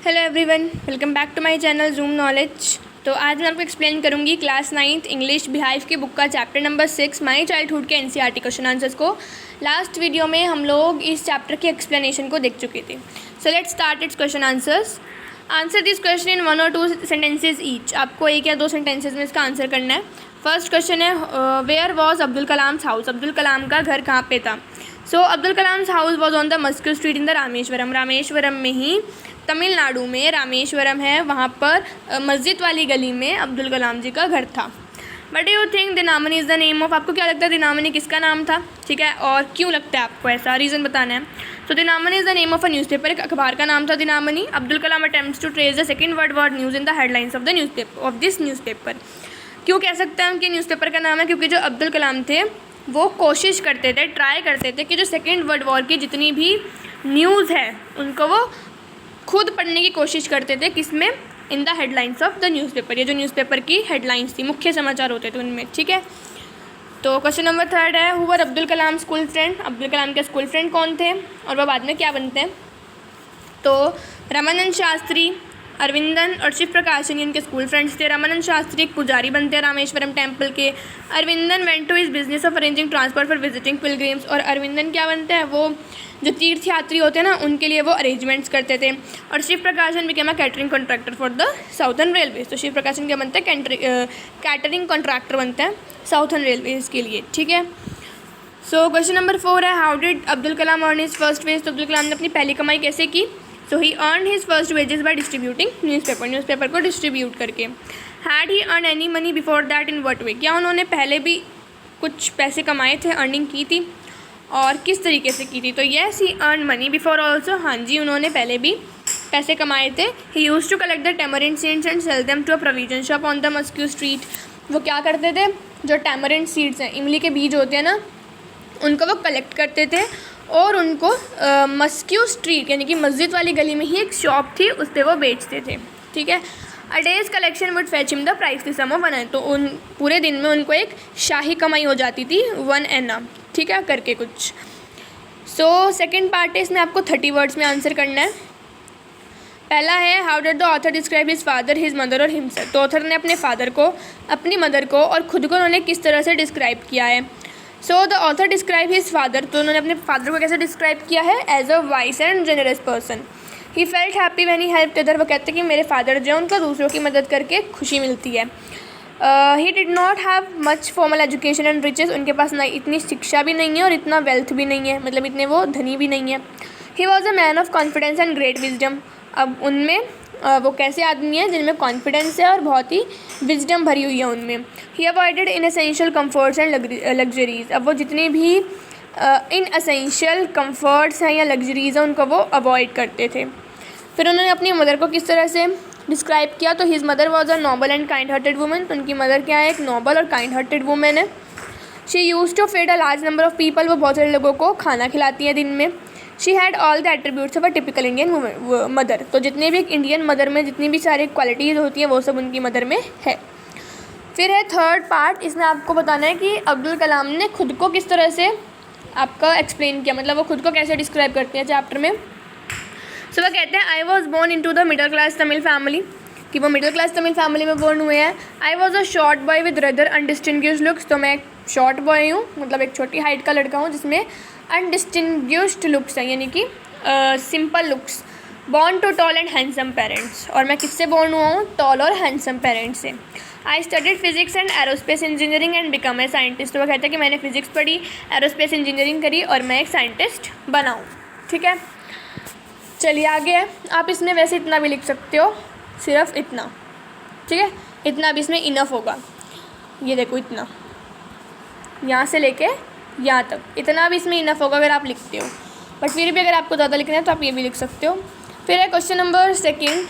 Hello everyone, welcome back to my channel Zoom Knowledge. तो आज मैं आपको एक्सप्लेन करूंगी क्लास 9th इंग्लिश बिहाइव की बुक का चैप्टर नंबर 6 माय चाइल्डहुड के एनसीईआरटी क्वेश्चन आंसर्स को। लास्ट वीडियो में हम लोग इस चैप्टर की एक्सप्लेनेशन को देख चुके थे। So let's start it's question answers. Answer this question in 1 or 2 sentences each. आपको 1 या 2 सेंटेंसेज में इसका आंसर करना है। फर्स्ट क्वेश्चन है where was Abdul Kalam's house. Abdul Kalam का घर कहाँ पे था। So Abdul Kalam's house was on the mosque street in the Rameswaram. Rameswaram में ही, तमिलनाडु में रामेश्वरम है, वहाँ पर मस्जिद वाली गली में अब्दुल कलाम जी का घर था। But you think Dinamani is the name of. आपको क्या लगता है दिनामनी किसका नाम था, ठीक है, और क्यों लगता है आपको ऐसा, रीज़न बताना है। तो Dinamani is the name of a newspaper. एक अखबार का नाम था Dinamani. Abdul Kalam attempts to trace the second word news in the headlines of the newspaper of this newspaper. क्यों कह सकते हैं उनके न्यूज़पेपर का नाम है, क्योंकि जो अब्दुल कलाम थे वो कोशिश करते थे, ट्राई करते थे कि जो सेकेंड वर्ल्ड वॉर की जितनी भी न्यूज़ है उनको वो खुद पढ़ने की कोशिश करते थे। किसमें, इन the headlines of the newspaper. ये जो न्यूज़पेपर की हेडलाइंस थी, मुख्य समाचार होते थे उनमें, ठीक है। तो क्वेश्चन नंबर 3 है who were Abdul Kalam school friend. Abdul Kalam के स्कूल फ्रेंड कौन थे और वह बाद में क्या बनते हैं। तो रामानंद शास्त्री, अरविंदन और शिव प्रकाशन इनके स्कूल फ्रेंड्स थे। रामानंद शास्त्री एक पुजारी बनते हैं रामेश्वरम टेम्पल के। Arvindan went to his business of arranging transport for visiting pilgrims. और अरविंदन क्या बनते हैं, वो जो तीर्थ यात्री होते हैं ना उनके लिए वो अरेंजमेंट्स करते थे। और शिव प्रकाशन became a catering contractor for the southern railways. तो शिव प्रकाशन क्या बनते हैं, कैटरिंग कॉन्ट्रैक्टर बनते हैं साउथर्न रेलवेज के लिए, ठीक है। सो क्वेश्चन नंबर 4 है how did Abdul Kalam earn his first wage. तो अब्दुल कलाम ने अपनी पहली कमाई कैसे की। So he earn his first wages by distributing newspaper को डिस्ट्रीब्यूट करके। Had he earn any money before that, in what way. क्या उन्होंने पहले भी कुछ पैसे कमाए थे, अर्निंग की थी, और किस तरीके से की थी। तो yes he earn money before also. हाँ जी, उन्होंने पहले भी पैसे कमाए थे। He used to collect the tamarind seeds and sell them to a provision shop on the mosque street. वो क्या करते थे, जो टैमरिंड सीड्स हैं, इमली के बीज होते हैं ना, उनको वो कलेक्ट करते थे और उनको मस्क्यू स्ट्रीट यानी कि मस्जिद वाली गली में ही एक शॉप थी, उस पर वो बेचते थे, ठीक है। A day's collection would fetch him the price sum of 1 anna. तो उन पूरे दिन में उनको एक शाही कमाई हो जाती थी 1 आना, ठीक है, करके कुछ। सो सेकेंड पार्ट है, इसमें आपको 30 वर्ड्स में आंसर करना है। पहला है how did the author describe his father, his mother और हिमसेल्फ। तो ऑथर ने अपने फादर को, अपनी मदर को और खुद को उन्होंने किस तरह से डिस्क्राइब किया है। So the author describe his father. तो उन्होंने अपने फादर को कैसे डिस्क्राइब किया है, as a wise and generous person. He felt happy when he helped other. वो कहते हैं कि मेरे फादर जो है उनको दूसरों की मदद करके खुशी मिलती है। He did not have much formal education and riches. उनके पास ना इतनी शिक्षा भी नहीं है और इतना वेल्थ भी नहीं है, मतलब इतने वो धनी भी नहीं है। He was a man of confidence and great wisdom. अब उनमें वो कैसे आदमी है जिनमें कॉन्फिडेंस है और बहुत ही विजडम भरी हुई है उनमें। He avoided inessential comforts and luxuries. अब वो जितने भी इन एसेंशियल कम्फर्ट्स हैं या लग्जरीज हैं उनको वो अवॉइड करते थे। फिर उन्होंने अपनी मदर को किस तरह से डिस्क्राइब किया। तो his mother was a noble and kind hearted woman. तो उनकी मदर क्या है, एक नोबल और काइंड हार्टेड वुमेन है। She use to feed a large number of people. वो बहुत सारे लोगों को खाना खिलाती है दिन में। She had all the attributes of a typical Indian mother. तो जितने भी एक इंडियन मदर में जितनी भी सारी क्वालिटीज़ होती हैं वो सब उनकी मदर में है। फिर है थर्ड पार्ट, इसमें आपको बताना है कि अब्दुल कलाम ने खुद को किस तरह से आपका एक्सप्लेन किया, मतलब वो खुद को कैसे डिस्क्राइब करते हैं चैप्टर में। सो वो कहते हैं I was born into the middle class Tamil family, कि वो मिडिल क्लास तमिल फैमिली में बोर्न हुए हैं। I was a short boy with rather undistinguished looks. तो मैं एक शॉर्ट बॉय हूँ, मतलब एक छोटी हाइट का लड़का हूँ जिसमें अनडिस्टिंग्विश्ड लुक्स हैं, यानी कि simple looks. Born to tall and handsome parents. और मैं किससे बॉर्न हुआ हूँ, टॉल और हैंडसम पेरेंट्स से। I studied physics and aerospace engineering and become a scientist. तो वो कहते हैं कि मैंने फिजिक्स पढ़ी, एरोस्पेस इंजीनियरिंग करी और मैं एक साइंटिस्ट बनाऊँ, ठीक है। चलिए आगे है, आप इसमें वैसे इतना भी लिख सकते हो, सिर्फ इतना, ठीक है, इतना भी इसमें इनफ होगा। ये देखो इतना, यहाँ से लेके यहाँ तक, इतना भी इसमें इनफ होगा अगर आप लिखते हो। बट फिर भी अगर आपको ज़्यादा लिखना है तो आप ये भी लिख सकते हो। फिर है question number 2,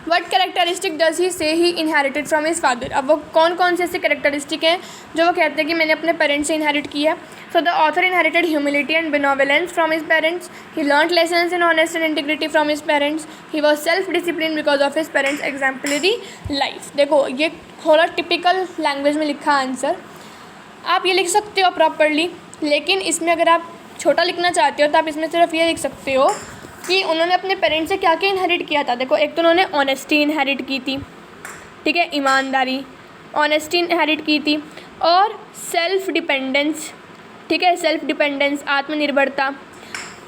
what characteristic does he से ही इनहेरिटेड फ्रॉम हिज फादर। अब वो कौन कौन से ऐसे कैरेक्टरिस्टिक हैं जो वो कहते हैं कि मैंने अपने पेरेंट्स से इनहेरिट की है। So the author inherited humility and benevolence from his parents. He learned lessons in honest and integrity from his parents. He was self discipline because of his parents exemplary life. देखो ये थोड़ा typical language में लिखा answer, आप ये लिख सकते हो प्रॉपरली, लेकिन इसमें अगर आप छोटा लिखना चाहते हो तो आप इसमें सिर्फ ये लिख सकते हो कि उन्होंने अपने पेरेंट्स से क्या क्या इनहेरिट किया था। देखो, एक तो उन्होंने ऑनेस्टी इनहेरिट की थी, ठीक है, ईमानदारी, ऑनेस्टी इनहेरिट की थी, और सेल्फ डिपेंडेंस, ठीक है, सेल्फ डिपेंडेंस, आत्मनिर्भरता,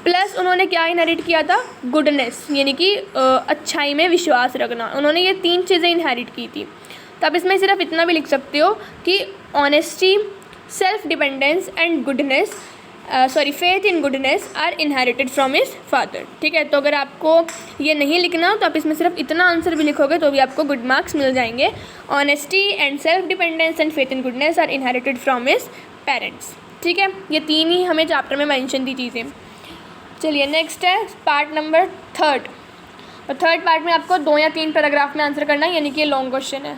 प्लस उन्होंने क्या इनहेरिट किया था, गुडनेस, यानी कि अच्छाई में विश्वास रखना। उन्होंने ये 3 चीज़ें इनहेरिट की थी। तो आप इसमें सिर्फ इतना भी लिख सकते हो कि honesty, self dependence and goodness, faith in goodness are inherited from his father, ठीक है। तो अगर आपको ये नहीं लिखना तो आप इसमें सिर्फ इतना आंसर भी लिखोगे तो भी आपको गुड मार्क्स मिल जाएंगे। Honesty and self dependence and faith in goodness are inherited from his parents, ठीक है। ये 3 ही हमें चैप्टर में मेंशन थी चीज़ें। चलिए नेक्स्ट है पार्ट नंबर 3। और थर्ड पार्ट में आपको 2 या 3 पैराग्राफ में आंसर करना है, यानी कि ये लॉन्ग क्वेश्चन है।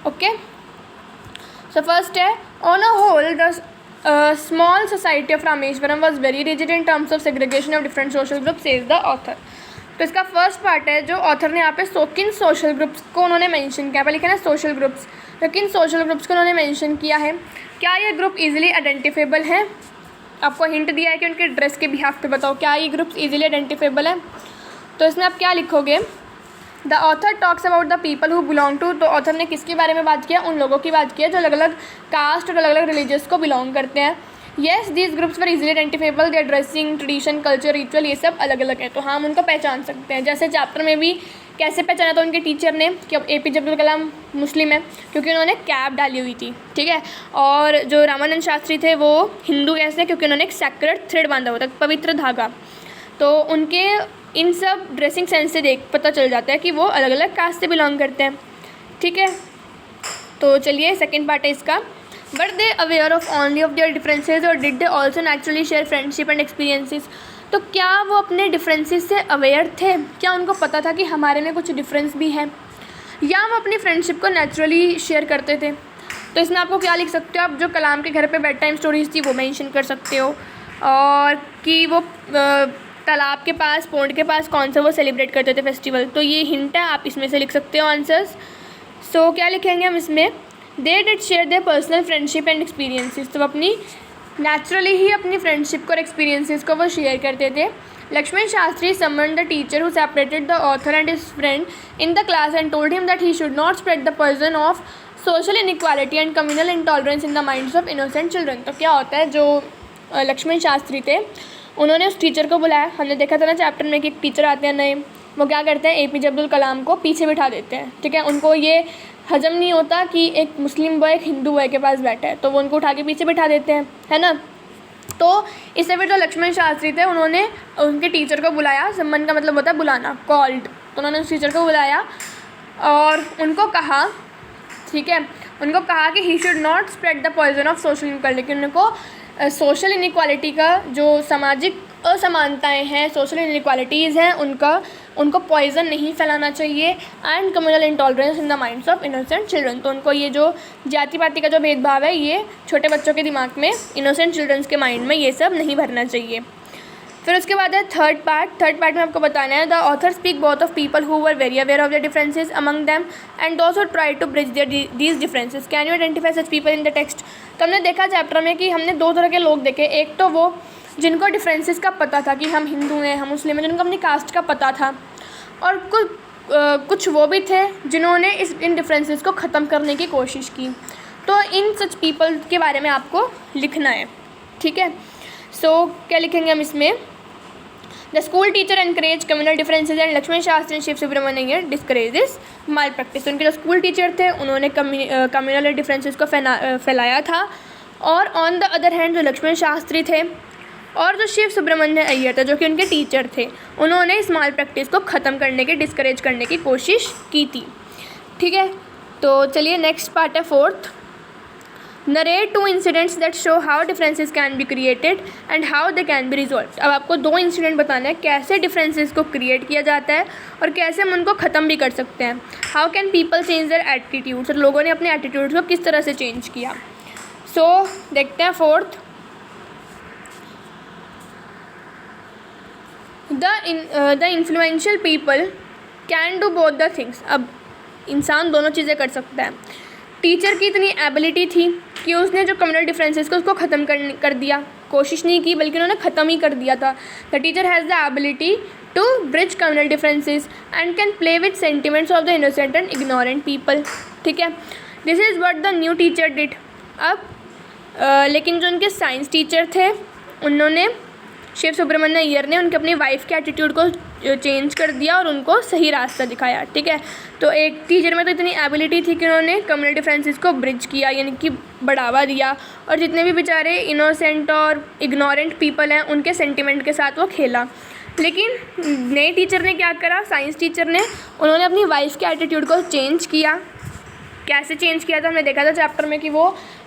ओके, सो फर्स्ट है, on a whole the small society of Rameswaram was very rigid in terms of segregation of different social groups says the author. तो इसका फर्स्ट पार्ट है जो ऑथर ने यहाँ पे किन सोशल ग्रुप्स को उन्होंने मेंशन किया, पहले लिखा है सोशल ग्रुप्स, तो किन सोशल ग्रुप्स को उन्होंने मेंशन किया है। क्या ये ग्रुप इजीली आइडेंटिफेबल है, आपको हिंट दिया है कि उनके ड्रेस के बिहाफ पे बताओ क्या ये ग्रुप्स इजीली आइडेंटिफेबल है। तो इसमें आप क्या लिखोगे, the author talks about the people who belong to, तो ऑथर ने किसके बारे में बात किया, उन लोगों की बात किया जो अलग अलग कास्ट और अलग अलग रिलीजियस को बिलोंग करते हैं। Yes these groups were easily identifiable, their dressing, tradition, culture, ritual, ये सब अलग अलग है, तो हम उनको पहचान सकते हैं। जैसे चैप्टर में भी कैसे पहचाना था उनके टीचर ने कि अब APJ अब्दुल कलाम मुस्लिम है, क्योंकि उन्होंने कैप डाली हुई थी, ठीक है। और जो रामानंद शास्त्री थे वो हिंदू कैसे, क्योंकि उन्होंने एक सेक्रेट थ्रेड बांधा हुआ था, पवित्र धागा। तो उनके इन सब ड्रेसिंग सेंस से पता चल जाता है कि वो अलग अलग कास्ट से बिलोंग करते हैं, ठीक है। तो चलिए सेकेंड पार्ट है इसका, but they aware of only of their differences और did they also naturally share friendship and experiences. तो क्या वो अपने डिफरेंसेस से अवेयर थे, क्या उनको पता था कि हमारे में कुछ डिफरेंस भी है, या वो अपनी फ्रेंडशिप को नेचुरली शेयर करते थे। तो इसमें आपको क्या लिख सकते हो आप, जो कलाम के घर पे बेड टाइम स्टोरीज थी वो मेंशन कर सकते हो, और कि वो तालाब के पास, पोंड के पास कौन सा वो सेलिब्रेट करते थे फेस्टिवल, तो ये हिंट है, आप इसमें से लिख सकते हो आंसर्स। सो क्या लिखेंगे हम इसमें, they did share their personal friendship and experiences, तो अपनी नेचुरली ही अपनी फ्रेंडशिप को और एक्सपीरियंसेस को वो शेयर करते थे। Lakshman Shastri summoned the teacher who separated the author and his friend in the class and told him that he should not spread the poison of social inequality and communal intolerance in the minds of innocent children. तो क्या होता है, जो लक्ष्मण शास्त्री थे उन्होंने उस teacher को बुलाया, हमने देखा था ना चैप्टर में कि एक टीचर आते हैं नए, वो क्या करते हैं, APJ अब्दुल कलाम को पीछे बिठा देते हैं, ठीक है। उनको ये हजम नहीं होता कि एक मुस्लिम बॉय एक हिंदू बॉय के पास बैठा है, तो वो उनको उठा के पीछे बिठा देते हैं, है ना। तो इससे फिर जो लक्ष्मण शास्त्री थे उन्होंने उनके टीचर को बुलाया, सम्मन का मतलब होता है बुलाना, कॉल्ड, तो उन्होंने उस टीचर को बुलाया और उनको कहा, ठीक है, उनको कहा कि he should not spread the poison of social inequality, उनको सोशल इनइक्वालिटी का जो सामाजिक असमानताएं हैं, सोशल इनइक्वालिटीज़ हैं, उनको पॉइजन नहीं फैलाना चाहिए, and communal intolerance in the minds of innocent children, तो उनको ये जो जाति पाति का जो भेदभाव है ये छोटे बच्चों के दिमाग में, इनोसेंट चिल्ड्रंस के माइंड में ये सब नहीं भरना चाहिए। फिर उसके बाद है थर्ड पार्ट में आपको बताना है, the author speak both of people who were very aware of the differences among them and those who try to bridge these differences, can you identify such people in the text. तो हमने देखा chapter में कि हमने 2 तरह के लोग देखे, एक तो वो जिनको डिफरेंसेस का पता था कि हम हिंदू हैं, हम मुस्लिम हैं, जिनको अपनी कास्ट का पता था, और कुछ वो भी थे जिन्होंने इन डिफरेंसेस को ख़त्म करने की कोशिश की। तो इन सच पीपल के बारे में आपको लिखना है, ठीक है। सो क्या लिखेंगे हम इसमें, the school teacher encourage communal differences and Lakshman Shastri Shiv Subramaniam discourage this malpractice. उनके जो स्कूल टीचर थे उन्होंने कम्युनल डिफरेंसेज को फैलाया था, और ऑन द अदर हैंड जो लक्ष्मण शास्त्री थे और जो शिव सुब्रमण्य अय्यर थे जो कि उनके टीचर थे, उन्होंने इस माल प्रैक्टिस को ख़त्म करने की, डिस्करेज करने की कोशिश की थी, ठीक है। तो चलिए नेक्स्ट पार्ट है 4th, narrate 2 incidents that show how differences can be created and how they can be resolve. अब आपको 2 इंसिडेंट बताना है कैसे डिफरेंसेस को क्रिएट किया जाता है और कैसे हम उनको ख़त्म भी कर सकते हैं। How can people change their attitudes, और लोगों ने अपने एटीट्यूड्स को किस तरह से चेंज किया। सो देखते हैं 4th, the influential people can do both the things. अब इंसान दोनों चीज़ें कर सकता है। टीचर की इतनी एबिलिटी थी कि उसने जो कम्युनल डिफरेंसेस को उसको ख़त्म कर दिया, कोशिश नहीं की बल्कि उन्होंने ख़त्म ही कर दिया था। The teacher has the ability to bridge communal differences and can play with sentiments of the innocent and ignorant people. ठीक है, this is what the new teacher did. अब लेकिन जो उनके साइंस टीचर थे उन्होंने, शिव सुब्रमण्य अय्यर ने, उनके अपनी वाइफ के एटीट्यूड को चेंज कर दिया और उनको सही रास्ता दिखाया. ठीक है, तो एक टीचर में तो इतनी एबिलिटी थी कि उन्होंने कम्युनल डिफरेंसेस को ब्रिज किया, यानी कि बढ़ावा दिया, और जितने भी बेचारे इनोसेंट और इग्नोरेंट पीपल हैं उनके सेंटिमेंट के साथ वो खेला. लेकिन नए टीचर ने क्या करा, साइंस टीचर ने, उन्होंने अपनी वाइफ के एटीट्यूड को चेंज किया. कैसे चेंज किया था हमने देखा था चैप्टर में कि वो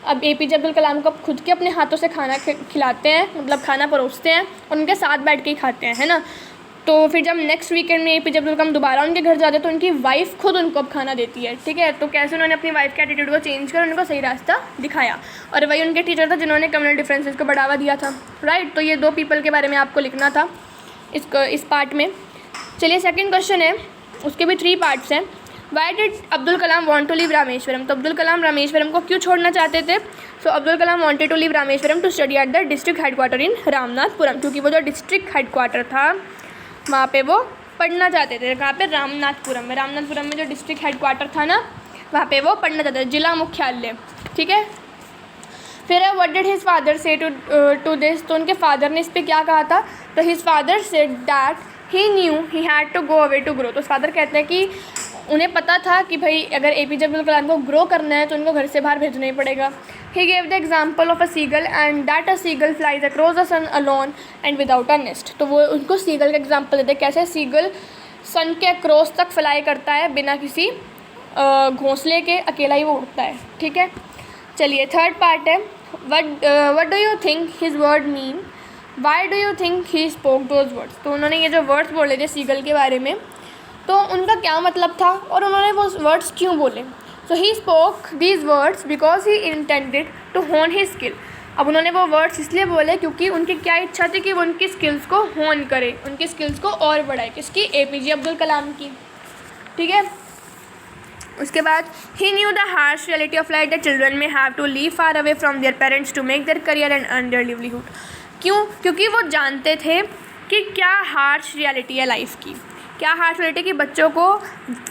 अब APJ अब्दुल कलाम को खुद के अपने हाथों से खाना खिलाते हैं, मतलब खाना परोसते हैं और उनके साथ बैठ के ही खाते हैं, है ना. तो फिर जब नेक्स्ट वीकेंड में APJ अब्दुल कलाम दोबारा उनके घर जाते हैं तो उनकी वाइफ खुद उनको अब खाना देती है. ठीक है, तो कैसे उन्होंने अपनी वाइफ के एटीट्यूड को चेंज कर उनको सही रास्ता दिखाया, और वही उनके टीचर था जिन्होंने कम्युनल डिफरेंसेस को बढ़ावा दिया था. राइट, तो ये 2 पीपल के बारे में आपको लिखना था इस पार्ट में. चलिए सेकेंड क्वेश्चन है, उसके भी 3 पार्ट्स हैं. Why did Abdul Kalam want to leave Rameswaram. तो अब्दुल कलाम रामेश्वरम को क्यों छोड़ना चाहते थे. So Abdul Kalam wanted to leave Rameswaram to study at the district headquarter in Ramanathapuram, क्योंकि वो जो डिस्ट्रिक्ट हेडक्वार्टर था वहाँ पे वो पढ़ना चाहते थे. कहाँ पे, रामनाथपुरम में. रामनाथपुरम में जो डिस्ट्रिक्ट हेडक्वार्टर था ना, वहाँ पे वो पढ़ना चाहते थे, जिला मुख्यालय. ठीक है, फिर व्हाट डिड हिज फादर से टू दिस. तो उनके फादर ने इस पर क्या कहा था. तो his father said that he knew he had to go away to grow. तो फादर कहते हैं कि उन्हें पता था कि भाई अगर APJ अब्दुल कलाम को ग्रो करना है तो उनको घर से बाहर भेजना ही पड़ेगा. He gave the example of a seagull and that a seagull flies across the sun alone and without a nest. तो वो उनको सीगल का एग्जाम्पल देते हैं, कैसे सीगल सन के अक्रॉस तक फ्लाई करता है बिना किसी घोंसले के, अकेला ही वो उड़ता है. ठीक है, चलिए थर्ड पार्ट है. What do you think his word mean, why do you think he spoke those words. तो उन्होंने ये जो वर्ड्स बोले थे सीगल के बारे में, तो उनका क्या मतलब था और उन्होंने वो वर्ड्स क्यों बोले. So he spoke these words because he intended to hone his skill. अब उन्होंने वो वर्ड्स इसलिए बोले क्योंकि उनकी क्या इच्छा थी कि वो उनकी स्किल्स को होन करे, उनकी स्किल्स को और बढ़ाए. किसकी, APJ अब्दुल कलाम की. ठीक है, उसके बाद he knew the harsh reality of life that children may have to leave far away from their parents to make their career and earn their livelihood. क्यों, क्योंकि वो जानते थे कि क्या हार्श रियलिटी है लाइफ की, क्या हार्श रियलिटी कि बच्चों को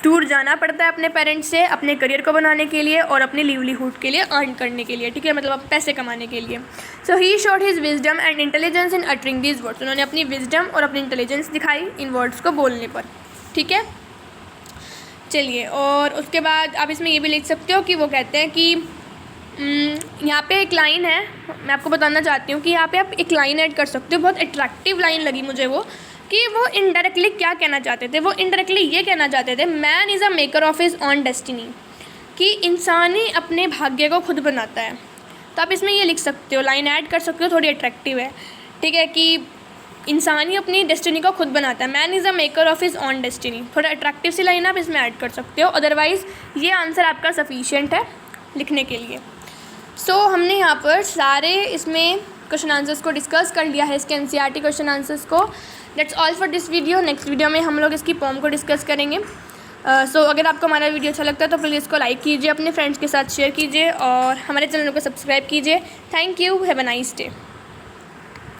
दूर जाना पड़ता है अपने पेरेंट्स से अपने करियर को बनाने के लिए और अपने लिवलीहुड के लिए अर्न करने के लिए. ठीक है, मतलब पैसे कमाने के लिए. So he showed his wisdom and intelligence in uttering these words. उन्होंने अपनी विजडम और अपनी इंटेलिजेंस दिखाई इन वर्ड्स को बोलने पर. ठीक है, चलिए, और उसके बाद आप इसमें ये भी लिख सकते हो कि वो कहते हैं कि यहाँ पे एक लाइन है, मैं आपको बताना चाहती हूँ कि यहाँ पे आप एक लाइन ऐड कर सकते हो. बहुत अट्रैक्टिव लाइन लगी मुझे वो, कि वो इनडायरेक्टली क्या कहना चाहते थे. वो इनडायरेक्टली ये कहना चाहते थे, man is a maker of his on destiny, कि इंसान ही अपने भाग्य को खुद बनाता है. तो आप इसमें ये लिख सकते हो, लाइन ऐड कर सकते हो, थोड़ी अट्रैक्टिव है. ठीक है, कि इंसान ही अपनी डेस्टिनी को खुद बनाता है. Man is a maker of his on destiny, थोड़ा अट्रैक्टिव सी लाइन आप इसमें ऐड कर सकते हो. अदरवाइज़ ये आंसर आपका सफिशिएंट है लिखने के लिए. सो हमने यहाँ पर सारे इसमें क्वेश्चन आंसर्स को डिस्कस कर लिया है, इसके NCERT क्वेश्चन आंसर्स को. That's all for this video. Next video में हम लोग इसकी पोम को डिस्कस करेंगे. सो अगर आपको हमारा वीडियो अच्छा लगता है तो प्लीज़ इसको लाइक कीजिए, अपने फ्रेंड्स के साथ शेयर कीजिए और हमारे चैनल को सब्सक्राइब कीजिए. Thank you, have a nice day.